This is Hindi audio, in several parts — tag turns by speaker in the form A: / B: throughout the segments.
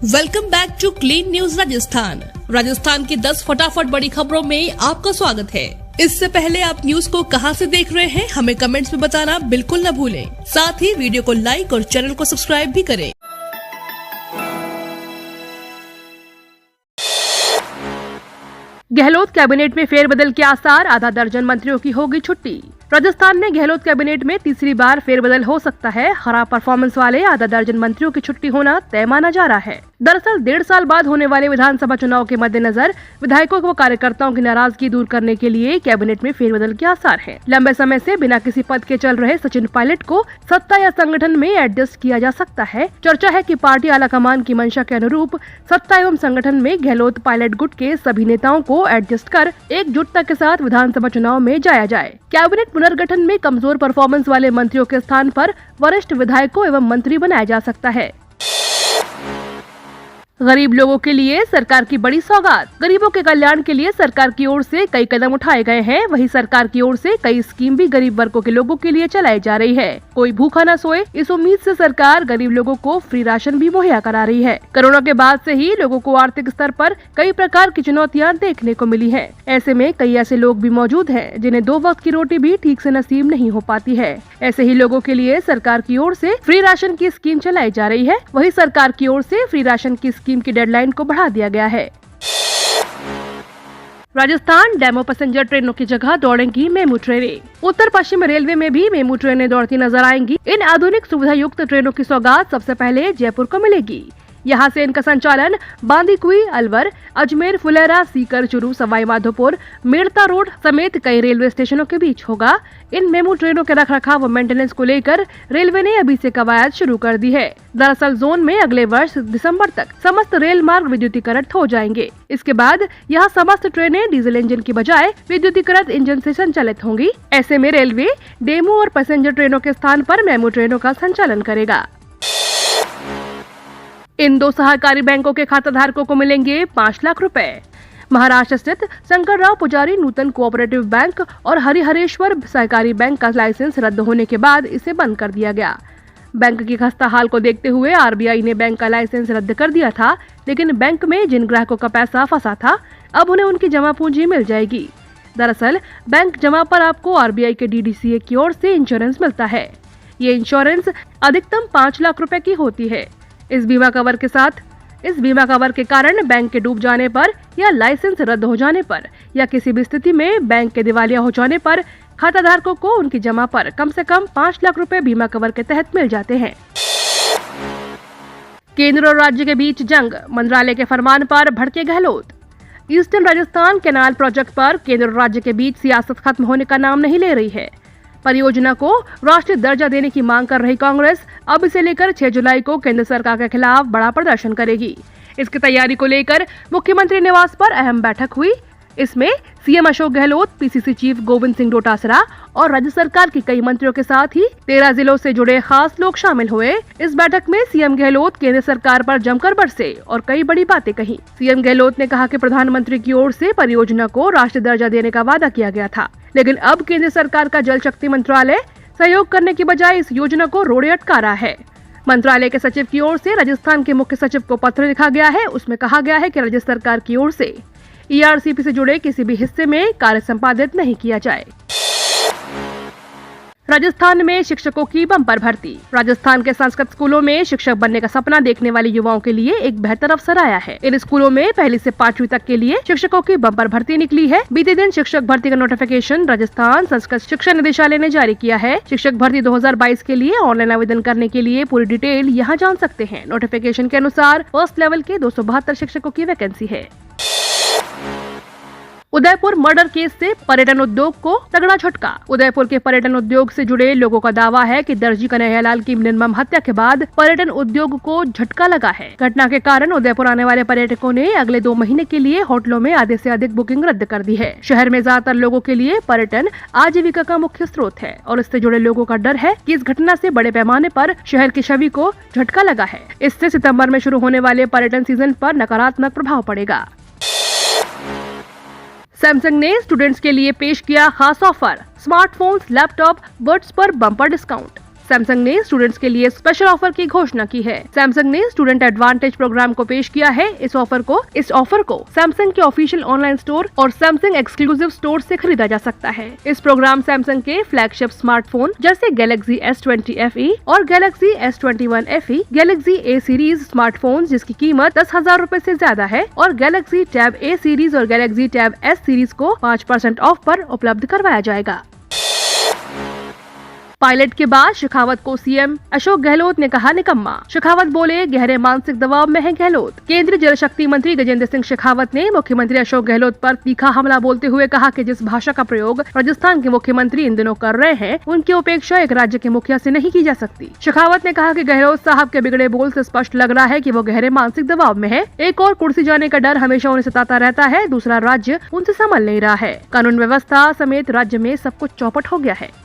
A: Welcome back to clean news Rajasthan की 10 फटाफट बड़ी खबरों में आपका स्वागत है। इससे पहले आप न्यूज को कहां से देख रहे हैं हमें कमेंट्स में बताना बिल्कुल न भूलें। साथ ही वीडियो को लाइक और चैनल को सब्सक्राइब भी करें।
B: गहलोत कैबिनेट में फेरबदल के आसार, आधा दर्जन मंत्रियों की होगी छुट्टी। राजस्थान में गहलोत कैबिनेट में तीसरी बार फेरबदल हो सकता है। खराब परफॉर्मेंस वाले आधा दर्जन मंत्रियों की छुट्टी होना तय माना जा रहा है। दरअसल 1.5 साल बाद होने वाले विधानसभा चुनाव के मद्देनजर विधायकों व कार्यकर्ताओं की नाराजगी दूर करने के लिए कैबिनेट में फेरबदल के आसार हैं। लंबे समय से बिना किसी पद के चल रहे सचिन पायलट को सत्ता या संगठन में एडजस्ट किया जा सकता है। चर्चा है कि पार्टी आलाकमान की मंशा के अनुरूप सत्ता एवं संगठन में गहलोत पायलट गुट के सभी नेताओं को एडजस्ट कर एकजुटता के साथ विधानसभा चुनाव में जाया जाए। कैबिनेट पुनर्गठन में कमजोर परफॉर्मेंस वाले मंत्रियों के स्थान पर वरिष्ठ विधायकों एवं मंत्री बनाया जा सकता है। गरीब लोगों के लिए सरकार की बड़ी सौगात। गरीबों के कल्याण के लिए सरकार की ओर से कई कदम उठाए गए हैं। वहीं सरकार की ओर से कई स्कीम भी गरीब वर्गों के लोगों के लिए चलाई जा रही है। कोई भूखा न सोए, इस उम्मीद से सरकार गरीब लोगों को फ्री राशन भी मुहैया करा रही है। कोरोना के बाद से ही लोगों को आर्थिक स्तर पर कई प्रकार की चुनौतियां देखने को मिली है। ऐसे में कई ऐसे लोग भी मौजूद हैं जिन्हें 2 वक्त की रोटी भी ठीक से नसीब नहीं हो पाती है। ऐसे ही लोगों के लिए सरकार की ओर से फ्री राशन की स्कीम चलाई जा रही है। वहीं सरकार की ओर से फ्री राशन की स्कीम की डेडलाइन को बढ़ा दिया गया है। राजस्थान डेमो पैसेंजर ट्रेनों की जगह दौड़ेंगी मेमू ट्रेनें। उत्तर पश्चिम रेलवे में भी मेमू ट्रेनें दौड़ती नजर आएंगी। इन आधुनिक सुविधा युक्त ट्रेनों की सौगात सबसे पहले जयपुर को मिलेगी। यहाँ से इनका संचालन बांदीकुई, अलवर, अजमेर, फुलेरा, सीकर, चुरू, सवाई माधोपुर, मेड़ता रोड समेत कई रेलवे स्टेशनों के बीच होगा। इन मेमू ट्रेनों के रखरखाव व मेंटेनेंस को लेकर रेलवे ने अभी से कवायद शुरू कर दी है। दरअसल जोन में अगले वर्ष दिसंबर तक समस्त रेल मार्ग विद्युतीकृत हो जाएंगे। इसके बाद यहाँ समस्त ट्रेनें डीजल इंजन की बजाय विद्युतीकृत इंजन से संचालित होंगी। ऐसे में रेलवे डेमू और पैसेंजर ट्रेनों के स्थान पर मेमू ट्रेनों का संचालन करेगा। इन 2 सहकारी बैंकों के खाताधारकों को मिलेंगे 5 लाख रुपए। महाराष्ट्र स्थित शंकरराव पुजारी नूतन कोऑपरेटिव बैंक और हरिहरेश्वर सहकारी बैंक का लाइसेंस रद्द होने के बाद इसे बंद कर दिया गया। बैंक की खस्ता हाल को देखते हुए आरबीआई ने बैंक का लाइसेंस रद्द कर दिया था, लेकिन बैंक में जिन ग्राहकों का पैसा फंसा था अब उन्हें उनकी जमा पूंजी मिल जाएगी। दरअसल बैंक जमा पर आपको आरबीआई के डीडीसीए की ओर से इंश्योरेंस मिलता है। ये इंश्योरेंस अधिकतम 5 लाख रुपए की होती है। इस बीमा कवर के कारण बैंक के डूब जाने पर या लाइसेंस रद्द हो जाने पर या किसी भी स्थिति में बैंक के दिवालिया हो जाने पर खाताधारकों को उनकी जमा पर कम से कम 5 लाख रुपए बीमा कवर के तहत मिल जाते हैं। केंद्र और राज्य के बीच जंग, मंत्रालय के फरमान पर भड़के Gehlot. Eastern Rajasthan canal project पर केंद्र और राज्य के बीच सियासत खत्म होने का नाम नहीं ले रही है। परियोजना को राष्ट्रीय दर्जा देने की मांग कर रही कांग्रेस अब इसे लेकर 6 जुलाई को केंद्र सरकार के खिलाफ बड़ा प्रदर्शन करेगी। इसकी तैयारी को लेकर मुख्यमंत्री निवास पर अहम बैठक हुई। इसमें CM Ashok Gehlot, PCC chief Govind Singh Dotasra और राज्य सरकार के कई मंत्रियों के साथ ही 13 जिलों से जुड़े खास लोग शामिल हुए। इस बैठक में सीएम गहलोत केंद्र सरकार पर जमकर बरसे और कई बड़ी बातें कही। सीएम गहलोत ने कहा कि प्रधानमंत्री की ओर से परियोजना को राष्ट्रीय दर्जा देने का वादा किया गया था, लेकिन अब केंद्र सरकार का जल शक्ति मंत्रालय सहयोग करने की बजाय इस योजना को रोड़े अटका रहा है। मंत्रालय के सचिव की ओर से राजस्थान के मुख्य सचिव को पत्र लिखा गया है। उसमें कहा गया है कि राज्य सरकार की ओर से ईआरसीपी से जुड़े किसी भी हिस्से में कार्य संपादित नहीं किया जाए। राजस्थान में शिक्षकों की बम्पर भर्ती। राजस्थान के संस्कृत स्कूलों में शिक्षक बनने का सपना देखने वाले युवाओं के लिए एक बेहतर अवसर आया है। इन स्कूलों में 1 से 5वीं तक के लिए शिक्षकों की बम्पर भर्ती निकली है। बीते दिन शिक्षक भर्ती का नोटिफिकेशन राजस्थान संस्कृत शिक्षा निदेशालय ने जारी किया है। शिक्षक भर्ती 2022 के लिए ऑनलाइन आवेदन करने के लिए पूरी डिटेल यहाँ जान सकते हैं। नोटिफिकेशन के अनुसार फर्स्ट लेवल के 272 शिक्षकों की वैकेंसी है। उदयपुर मर्डर केस से पर्यटन उद्योग को तगड़ा झटका। उदयपुर के पर्यटन उद्योग से जुड़े लोगों का दावा है कि दर्जी कन्हैयालाल की निर्मम हत्या के बाद पर्यटन उद्योग को झटका लगा है। घटना के कारण उदयपुर आने वाले पर्यटकों ने अगले 2 महीने के लिए होटलों में आधे से अधिक बुकिंग रद्द कर दी है। शहर में ज्यादातर लोगों के लिए पर्यटन आजीविका का मुख्य स्रोत है और इससे जुड़े लोगों का डर है कि इस घटना से बड़े पैमाने पर शहर की छवि को झटका लगा है। इससे सितम्बर में शुरू होने वाले पर्यटन सीजन पर नकारात्मक प्रभाव पड़ेगा। सैमसंग ने स्टूडेंट्स के लिए पेश किया खास ऑफर, स्मार्टफोन्स, लैपटॉप, बड्स पर बम्पर डिस्काउंट। सैमसंग ने स्टूडेंट्स के लिए स्पेशल ऑफर की घोषणा की है। सैमसंग ने स्टूडेंट एडवांटेज प्रोग्राम को पेश किया है। इस ऑफर को सैमसंग के ऑफिशियल ऑनलाइन स्टोर और सैमसंग एक्सक्लूसिव स्टोर से खरीदा जा सकता है। इस प्रोग्राम सैमसंग के फ्लैगशिप स्मार्टफोन जैसे गैलेक्सी S20 FE और Galaxy S21 FE, Galaxy A series smartphone जिसकी कीमत 10,000 रूपए ऐसी ज्यादा है और गैलेक्सी टैब A सीरीज और गैलेक्सी टैब S सीरीज को 5% ऑफ पर उपलब्ध करवाया जाएगा। पायलट के बाद शेखावत को सीएम अशोक गहलोत ने कहा निकम्मा। शेखावत बोले, गहरे मानसिक दबाव में है गहलोत। केंद्रीय जल शक्ति मंत्री गजेंद्र सिंह शेखावत ने मुख्यमंत्री अशोक गहलोत पर तीखा हमला बोलते हुए कहा कि जिस भाषा का प्रयोग राजस्थान के मुख्यमंत्री इन दिनों कर रहे हैं, उनकी उपेक्षा एक राज्य के मुखिया से नहीं की जा सकती। शेखावत ने कहा कि गहलोत साहब के बिगड़े बोल से स्पष्ट लग रहा है कि वो गहरे मानसिक दबाव में है। एक और कुर्सी जाने का डर हमेशा उन्हें सताता रहता है, दूसरा राज्य उनसे संभल नहीं रहा है। कानून व्यवस्था समेत राज्य में सब कुछ चौपट हो गया है।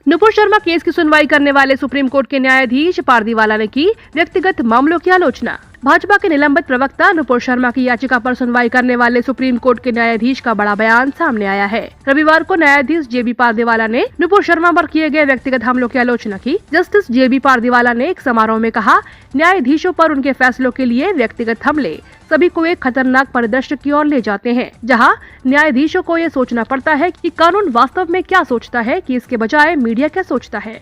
B: नुपुर शर्मा केस की सुनवाई करने वाले सुप्रीम कोर्ट के न्यायाधीश पारदीवाला ने की व्यक्तिगत मामलों की आलोचना। भाजपा के निलंबित प्रवक्ता नुपुर शर्मा की याचिका पर सुनवाई करने वाले सुप्रीम कोर्ट के न्यायाधीश का बड़ा बयान सामने आया है। रविवार को न्यायाधीश JB पारदीवाला ने नुपुर शर्मा पर किए गए व्यक्तिगत हमलों की आलोचना की। जस्टिस JB पारदीवाला ने एक समारोह में कहा, न्यायाधीशों पर उनके फैसलों के लिए व्यक्तिगत हमले सभी को एक खतरनाक परिदृश्य की ओर ले जाते हैं, जहां न्यायाधीशों को ये सोचना पड़ता है कि कानून वास्तव में क्या सोचता है कि इसके बजाय मीडिया क्या सोचता है।